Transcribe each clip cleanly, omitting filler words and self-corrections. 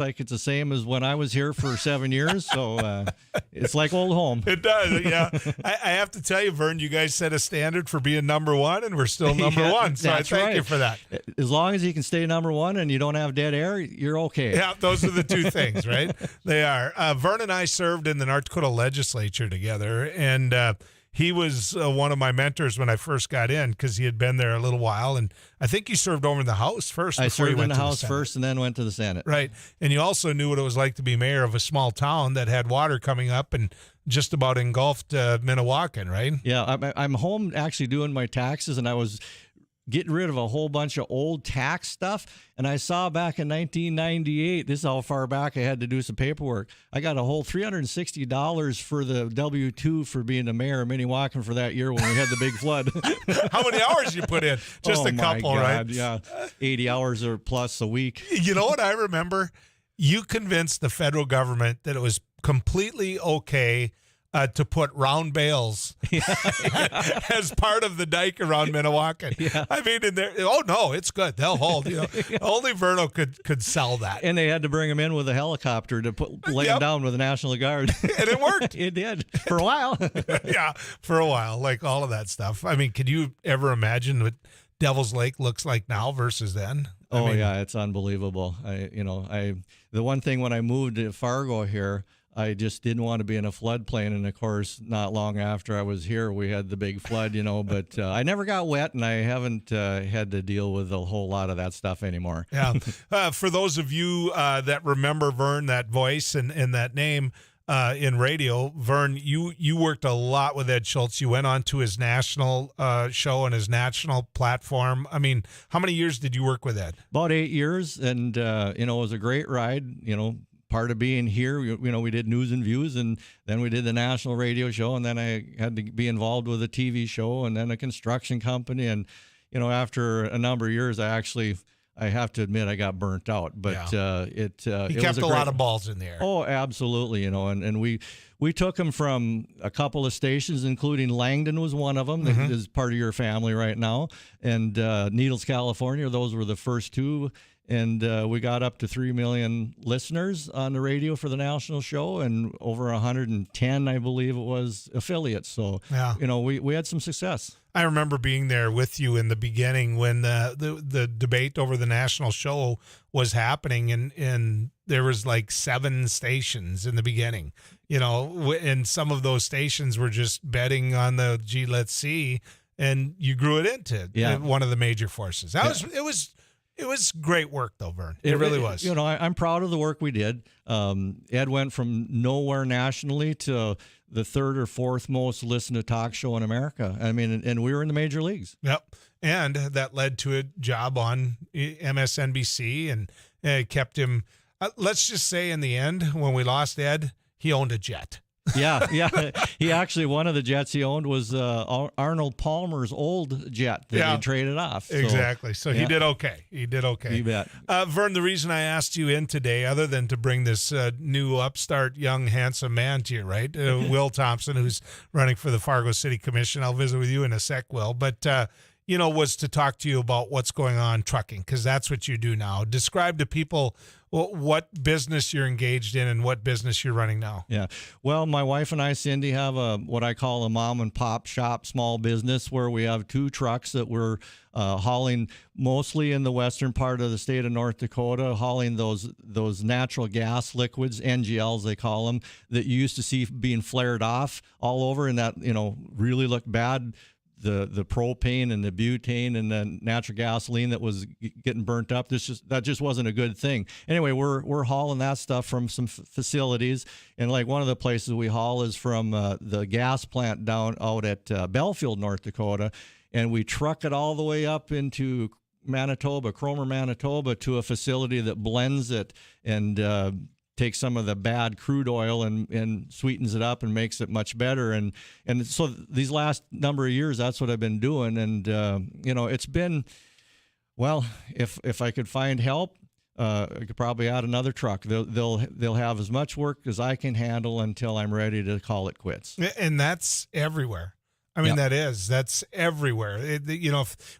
like it's the same as when I was here for 7 years. So it's like old home. It does, yeah. I have to tell you, Vern, you guys set a standard for being number one, and we're still number one. So I thank you for that. As long as you can stay number one and you don't have dead air, you're okay. Yeah, those are the two things, right? They are. Vern and I served in the North Dakota legislature together, and he was one of my mentors when I first got in because he had been there a little while, and I think you served over in the House first. I served in the House first and then went to the Senate. Right, and you also knew what it was like to be mayor of a small town that had water coming up and just about engulfed Minnewacan, right? Yeah, I'm home actually doing my taxes, and I was getting rid of a whole bunch of old tax stuff. And I saw back in 1998, this is how far back I had to do some paperwork. I got a whole $360 for the W-2 for being the mayor of Minnewacan for that year when we had the big flood. How many hours you put in? Just a couple, right? Yeah, 80 hours or plus a week. You know what I remember? You convinced the federal government that it was completely okay to put round bales as part of the dike around Minnewacan. Yeah. I mean, no, it's good. They'll hold. Yeah. Only Verno could sell that. And they had to bring him in with a helicopter to lay him down with the National Guard. And it worked. It did for a while. Yeah, for a while, like all of that stuff. I mean, could you ever imagine what Devil's Lake looks like now versus then? Yeah, it's unbelievable. The one thing when I moved to Fargo here, I just didn't want to be in a floodplain, and of course, not long after I was here, we had the big flood, but I never got wet, and I haven't had to deal with a whole lot of that stuff anymore. Yeah. For those of you that remember Vern, that voice and that name in radio, Vern, you worked a lot with Ed Schultz. You went on to his national show and his national platform. I mean, how many years did you work with Ed? About 8 years, and it was a great ride, part of being here, we did News and Views, and then we did the national radio show, and then I had to be involved with a TV show, and then a construction company, and after a number of years, I have to admit I got burnt out, but he kept a lot of balls in the air. Oh, absolutely, and we took him from a couple of stations, including Langdon was one of them, that is part of your family right now, and Needles, California. Those were the first two. And we got up to 3 million listeners on the radio for the national show, and over 110, I believe it was, affiliates. So, we had some success. I remember being there with you in the beginning when the debate over the national show was happening, and there was like 7 stations in the beginning, and some of those stations were just betting on the let's see, and you grew it into one of the major forces. It was great work, though, Vern. It really was. I'm proud of the work we did. Ed went from nowhere nationally to the 3rd or 4th most listened to talk show in America. I mean, and we were in the major leagues. Yep. And that led to a job on MSNBC and kept him, let's just say in the end, when we lost Ed, he owned a jet. Yeah. He actually, one of the jets he owned was Arnold Palmer's old jet that he traded off. So, exactly. So he did okay. You bet. Vern, the reason I asked you in today, other than to bring this new upstart, young, handsome man to you, right? Will Thompson, who's running for the Fargo City Commission. I'll visit with you in a sec, Will. But, was to talk to you about what's going on trucking, because that's what you do now. Describe to people what business you're engaged in and what business you're running now. Yeah. Well, my wife and I, Cindy, have what I call a mom and pop shop small business where we have 2 trucks that we're hauling mostly in the western part of the state of North Dakota, hauling those natural gas liquids, NGLs they call them, that you used to see being flared off all over, and that, really looked bad. The propane and the butane and the natural gasoline that was getting burnt up. That just wasn't a good thing. Anyway, we're hauling that stuff from some facilities, and like one of the places we haul is from the gas plant down out at Belfield, North Dakota, and we truck it all the way up into Manitoba, Cromer, Manitoba, to a facility that blends it and takes some of the bad crude oil and sweetens it up and makes it much better. And so these last number of years, that's what I've been doing. And, it's been, well, if I could find help, I could probably add another truck. They'll have as much work as I can handle until I'm ready to call it quits. And that's everywhere. I mean, Yep. that's everywhere.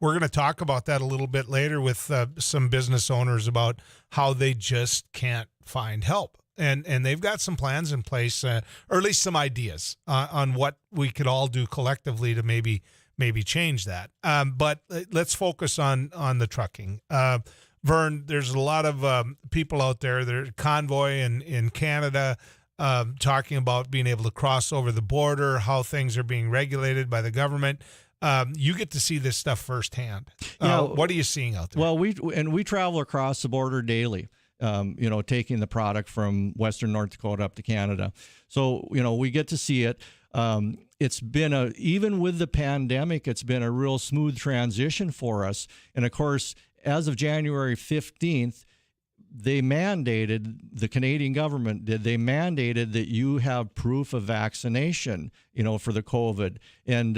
We're going to talk about that a little bit later with some business owners about how they just can't find help. And they've got some plans in place, or at least some ideas on what we could all do collectively to maybe change that. But let's focus on the trucking. Vern, there's a lot of people out there. There's Convoy in Canada talking about being able to cross over the border, how things are being regulated by the government. You get to see this stuff firsthand. What are you seeing out there? Well, we travel across the border daily. Taking the product from Western North Dakota up to Canada. So, we get to see it. It's been even with the pandemic, it's been a real smooth transition for us. And of course, as of January 15th, the Canadian government mandated that you have proof of vaccination, for the COVID. And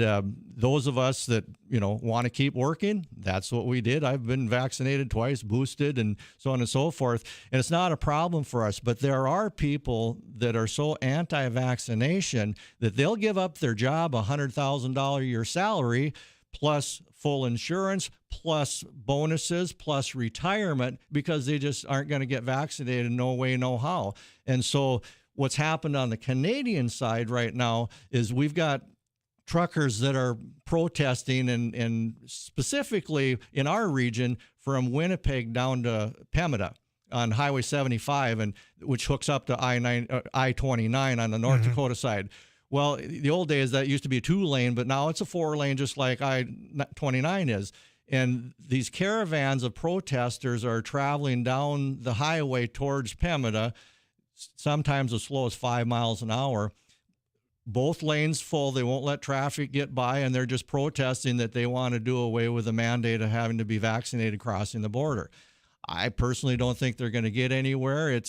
those of us that, want to keep working, that's what we did. I've been vaccinated twice, boosted, and so on and so forth. And it's not a problem for us. But there are people that are so anti-vaccination that they'll give up their job, $100,000 a year salary, plus full insurance, plus bonuses, plus retirement, because they just aren't going to get vaccinated, no way, no how. And so what's happened on the Canadian side right now is we've got truckers that are protesting, and specifically in our region from Winnipeg down to Pemmican on Highway 75, and which hooks up to I-29 on the North Dakota side. Well, the old days that used to be a 2-lane, but now it's a 4-lane, just like I-29 is. And these caravans of protesters are traveling down the highway towards Pemmican, sometimes as slow as 5 miles an hour. Both lanes full. They won't let traffic get by, and they're just protesting that they want to do away with the mandate of having to be vaccinated crossing the border. I personally don't think they're going to get anywhere.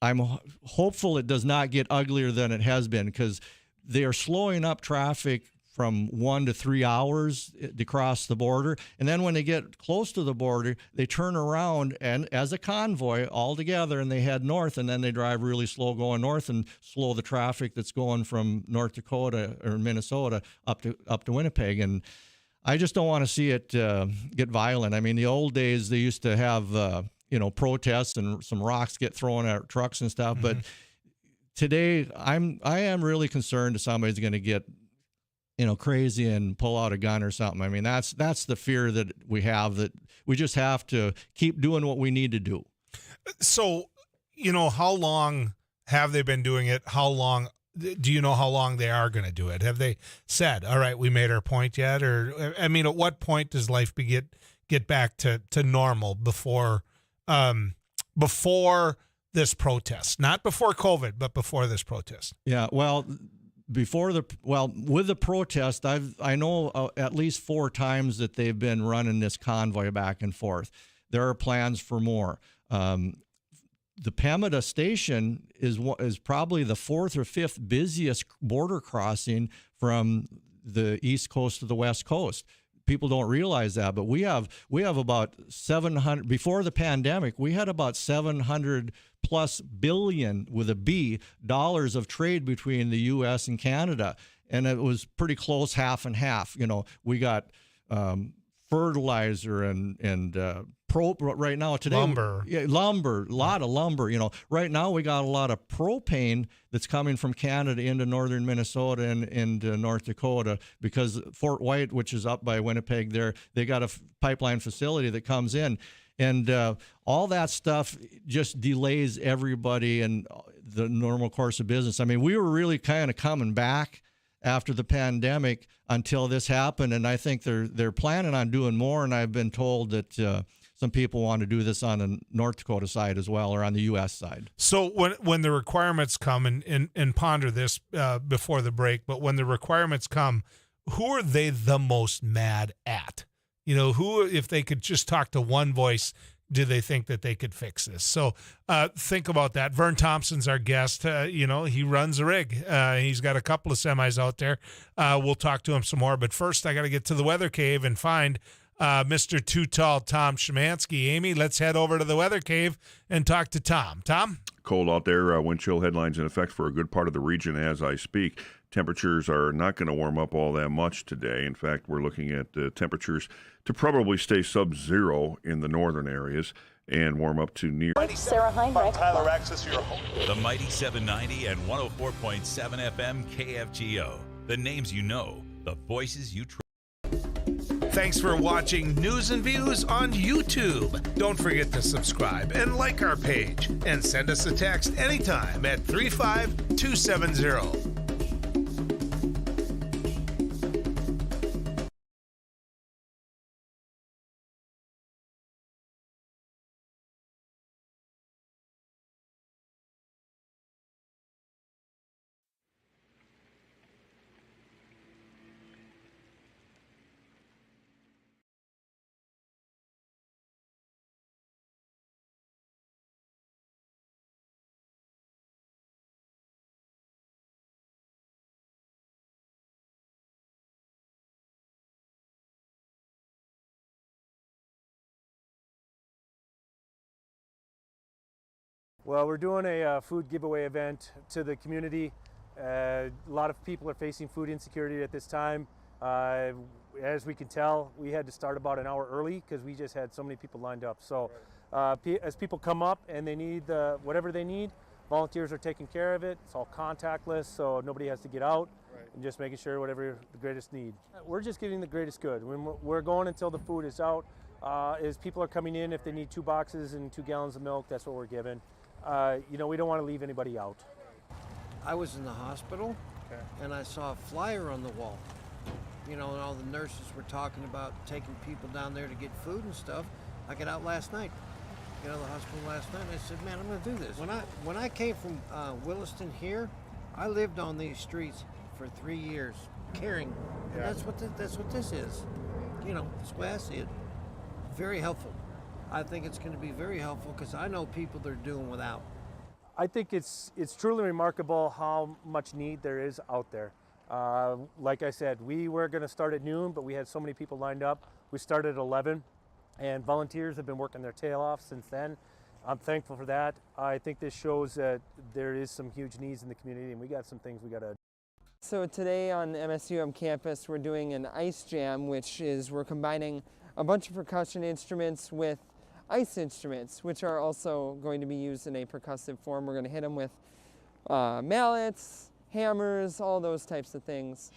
I'm hopeful it does not get uglier than it has been, because they are slowing up traffic from 1 to 3 hours to cross the border. And then when they get close to the border, they turn around and as a convoy all together, and they head north, and then they drive really slow going north and slow the traffic that's going from North Dakota or Minnesota up to Winnipeg. And I just don't want to see it get violent. I mean, the old days, they used to have protests and some rocks get thrown at trucks and stuff. But today, I am really concerned that somebody's going to get, crazy and pull out a gun or something. I mean, that's the fear that we have, that we just have to keep doing what we need to do. So, how long have they been doing it? How long do you know how long they are going to do it? Have they said, all right, we made our point yet? Or, I mean, at what point does life get back to normal before this protest? Not before COVID, but before this protest. Yeah, well, with the protest, I know at least 4 times that they've been running this convoy back and forth. There are plans for more. The Pemmican station is probably the 4th or 5th busiest border crossing from the East Coast to the West Coast. People don't realize that, but we have about 700 before the pandemic. We had about 700 plus billion with a B dollars of trade between the U.S. and Canada, and it was pretty close, half and half. We got fertilizer and right now today lumber. Yeah, lumber, a lot of lumber. Right now we got a lot of propane that's coming from Canada into northern Minnesota and into North Dakota, because Fort White, which is up by Winnipeg, they got a pipeline facility that comes in, and all that stuff just delays everybody and the normal course of business. I mean, we were really kind of coming back after the pandemic until this happened, and I think they're planning on doing more. And I've been told that some people want to do this on the North Dakota side as well, or on the U.S. side. So when the requirements come, and ponder this before the break, but when the requirements come, who are they the most mad at? Who, if they could just talk to one voice, do they think that they could fix this? So think about that. Vern Thompson's our guest. He runs a rig. He's got a couple of semis out there. We'll talk to him some more. But first, I got to get to the Weather Cave and find Mr. Too Tall Tom Szymanski. Amy, let's head over to the Weather Cave and talk to Tom. Tom? Cold out there. Wind chill headlines in effect for a good part of the region as I speak. Temperatures are not going to warm up all that much today. In fact, we're looking at temperatures to probably stay sub-zero in the northern areas and warm up to near. Sarah Heinrich. Tyler Access, your home. The Mighty 790 and 104.7 FM KFGO. The names you know, the voices you trust. Thanks for watching News and Views on YouTube. Don't forget to subscribe and like our page, and send us a text anytime at 35270. Well, we're doing a food giveaway event to the community. A lot of people are facing food insecurity at this time. As we can tell, we had to start about an hour early because we just had so many people lined up. So as people come up and they need whatever they need, volunteers are taking care of it. It's all contactless, so nobody has to get out. And just making sure whatever the greatest need. We're just giving the greatest good. When we're going until the food is out. As people are coming in, if they need 2 boxes and 2 gallons of milk, that's what we're giving. We don't want to leave anybody out. I was in the hospital, and I saw a flyer on the wall. And all the nurses were talking about taking people down there to get food and stuff. I got out last night. Got out of the hospital last night, and I said, man, I'm going to do this. When I came from Williston here, I lived on these streets for 3 years, caring. And that's what this is. That's the way I see it. Very helpful. I think it's going to be very helpful because I know people that are doing without. I think it's truly remarkable how much need there is out there. Like I said, we were going to start at noon, but we had so many people lined up. We started at 11, and volunteers have been working their tail off since then. I'm thankful for that. I think this shows that there is some huge needs in the community, and we got some things we got to. So today on the MSUM campus, we're doing an ice jam, which is we're combining a bunch of percussion instruments with ice instruments, which are also going to be used in a percussive form. We're going to hit them with mallets, hammers, all those types of things.